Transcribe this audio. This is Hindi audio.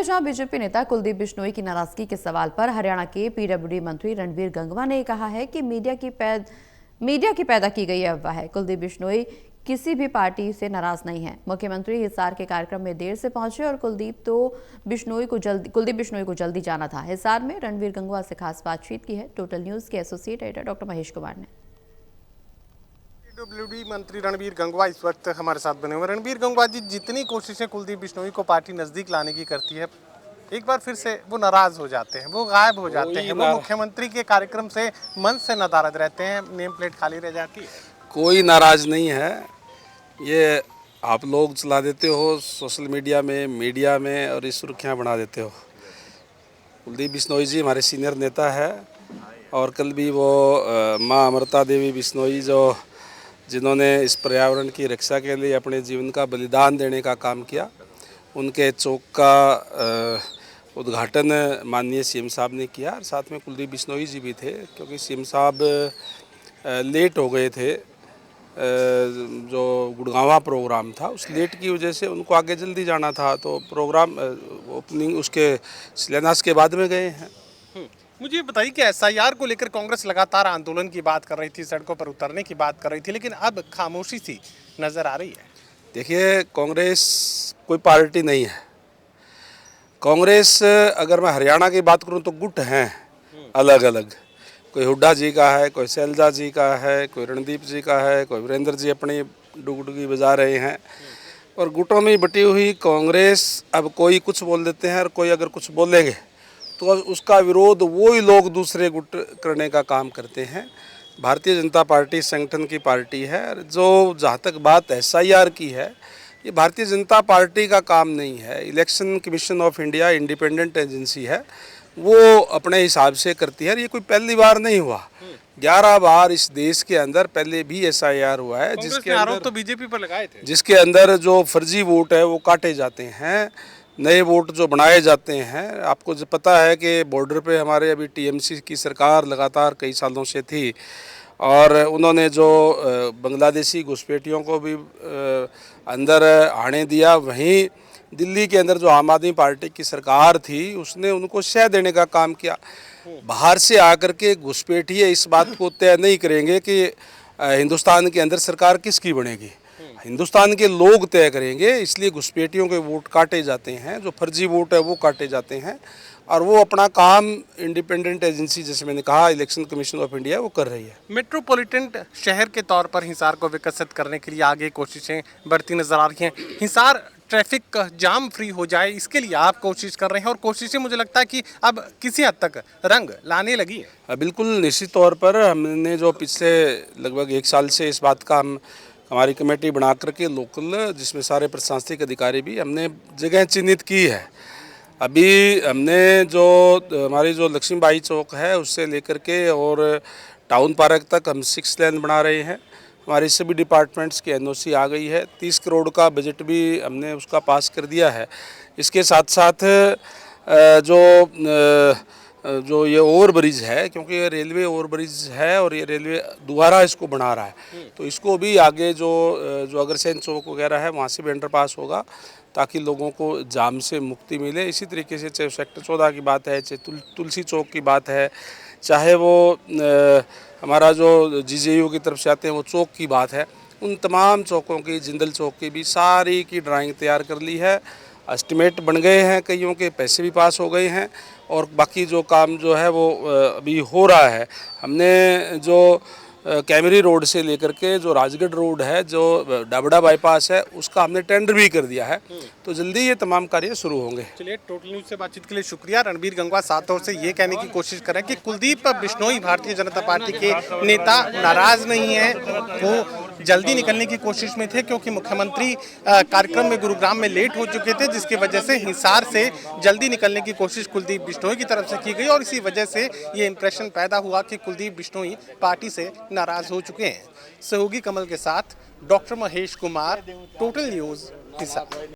जहां बीजेपी नेता कुलदीप बिश्नोई की नाराजगी के सवाल पर हरियाणा के पीडब्ल्यूडी मंत्री रणवीर गंगवा ने कहा है कि मीडिया की पैदा की गई अफवाह है। कुलदीप बिश्नोई किसी भी पार्टी से नाराज नहीं है। मुख्यमंत्री हिसार के कार्यक्रम में देर से पहुंचे और कुलदीप बिश्नोई को जल्दी जाना था। हिसार में रणवीर गंगवा से खास बातचीत की है। टोटल न्यूज के associate editor doctor Mahesh Kumar ने। पीडब्ल्यूडी मंत्री रणवीर गंगवा इस वक्त हमारे साथ बने हुए। रणवीर गंगवा जी, जितनी कोशिशें कुलदीप बिश्नोई को पार्टी नजदीक लाने की करती है, एक बार फिर से वो नाराज हो जाते हैं, वो गायब हो जाते हैं, वो मुख्यमंत्री के कार्यक्रम से मन से नाराज रहते हैं, नेम प्लेट खाली रह जाती है। कोई नाराज नहीं है, ये आप लोग चला देते हो सोशल मीडिया में और ये सुर्खियाँ बना देते हो। कुलदीप बिश्नोई जी हमारे सीनियर नेता है और कल भी वो माँ अमृता देवी बिश्नोई जिन्होंने इस पर्यावरण की रक्षा के लिए अपने जीवन का बलिदान देने का काम किया, उनके चौक का उद्घाटन माननीय सीएम साहब ने किया। और साथ में कुलदीप बिश्नोई जी भी थे, क्योंकि सीएम साहब लेट हो गए थे। जो गुड़गांवा प्रोग्राम था, उस लेट की वजह से उनको आगे जल्दी जाना था, तो प्रोग्राम ओपनिंग उसके शिलान्यास के बाद में गए हैं। मुझे बताइए कि एसआईआर को लेकर कांग्रेस लगातार आंदोलन की बात कर रही थी, सड़कों पर उतरने की बात कर रही थी, लेकिन अब खामोशी सी नजर आ रही है। देखिए, कांग्रेस कोई पार्टी नहीं है। कांग्रेस, अगर मैं हरियाणा की बात करूं तो गुट हैं अलग अलग। कोई हुड्डा जी का है, कोई शैलजा जी का है, कोई रणदीप जी का है, कोई वीरेंद्र जी अपनी डुगडुगी बजा रहे हैं। और गुटों में बटी हुई कांग्रेस, अब कोई कुछ बोल देते हैं और कोई अगर कुछ बोलेंगे तो उसका विरोध वो ही लोग दूसरे गुट करने का काम करते हैं। भारतीय जनता पार्टी संगठन की पार्टी है। जो जहाँ तक बात एसआईआर की है, ये भारतीय जनता पार्टी का काम नहीं है। Election commission of India independent agency है, वो अपने हिसाब से करती है। ये कोई पहली बार नहीं हुआ, 11 बार इस देश के अंदर पहले भी एसआईआर हुआ है, जिसके आरोप तो बीजेपी पर लगाए थे, जिसके अंदर जो फर्जी वोट है वो काटे जाते हैं, नए वोट जो बनाए जाते हैं। आपको जो पता है कि बॉर्डर पे हमारे अभी टीएमसी की सरकार लगातार कई सालों से थी, और उन्होंने जो बांग्लादेशी घुसपैठियों को भी अंदर आने दिया। वहीं दिल्ली के अंदर जो आम आदमी पार्टी की सरकार थी, उसने उनको शह देने का काम किया। बाहर से आकर के घुसपैठिए इस बात को तय नहीं करेंगे कि हिंदुस्तान के अंदर सरकार किसकी बनेगी, हिंदुस्तान के लोग तय करेंगे। इसलिए घुसपैठियों के वोट काटे जाते हैं, जो फर्जी वोट है वो काटे जाते हैं, और वो अपना काम इंडिपेंडेंट एजेंसी, जैसे मैंने कहा इलेक्शन कमीशन ऑफ इंडिया, वो कर रही है। मेट्रोपॉलिटन शहर के तौर पर हिसार को विकसित करने के लिए आगे कोशिशें बढ़ती नजर आ रही हैं। हिसार ट्रैफिक जाम फ्री हो जाए, इसके लिए आप कोशिश कर रहे हैं, और कोशिशें मुझे लगता है कि अब किसी हद तक रंग लाने लगी है। बिल्कुल, निश्चित तौर पर हमने जो पिछले लगभग 1 साल से इस बात का हमारी कमेटी बना करके लोकल, जिसमें सारे प्रशासनिक अधिकारी भी, हमने जगह चिन्हित की है। अभी हमने जो हमारी जो लक्ष्मीबाई चौक है उससे लेकर के और टाउन पार्क तक हम 6 लेन बना रहे हैं। हमारी सभी डिपार्टमेंट्स की एनओसी आ गई है। 30 करोड़ का बजट भी हमने उसका पास कर दिया है। इसके साथ साथ जो ये ओवर ब्रिज है, क्योंकि ये रेलवे ओवर ब्रिज है और ये रेलवे दोबारा इसको बना रहा है, तो इसको भी आगे जो अग्रसेन चौक वगैरह है वहाँ से भी अंडरपास होगा, ताकि लोगों को जाम से मुक्ति मिले। इसी तरीके से चाहे सेक्टर 14 की बात है, चाहे तुलसी चौक की बात है, चाहे वो हमारा जो जीजेयू की तरफ से आते हैं वो चौक की बात है, उन तमाम चौकों की, जिंदल चौक की भी सारी की ड्राइंग तैयार कर ली है। एस्टिमेट बन गए हैं, कईयों के पैसे भी पास हो गए हैं, और बाकी जो काम जो है वो अभी हो रहा है। हमने जो कैमरी रोड से लेकर के जो राजगढ़ रोड है, जो डाबड़ा बाईपास है, उसका हमने टेंडर भी कर दिया है, तो जल्दी ये तमाम कार्य शुरू होंगे। चलिए, टोटल न्यूज से बातचीत के लिए शुक्रिया। रणवीर गंगवा साथ और से ये कहने की कोशिश करें कि कुलदीप बिश्नोई भारतीय जनता पार्टी के नेता नाराज नहीं है, वो जल्दी निकलने की कोशिश में थे, क्योंकि मुख्यमंत्री कार्यक्रम में गुरुग्राम में लेट हो चुके थे, जिसकी वजह से हिसार से जल्दी निकलने की कोशिश कुलदीप बिश्नोई की तरफ से की गई, और इसी वजह से ये इंप्रेशन पैदा हुआ कि कुलदीप बिश्नोई पार्टी से नाराज हो चुके हैं। सहयोगी कमल के साथ doctor Mahesh Kumar, total news Hisar.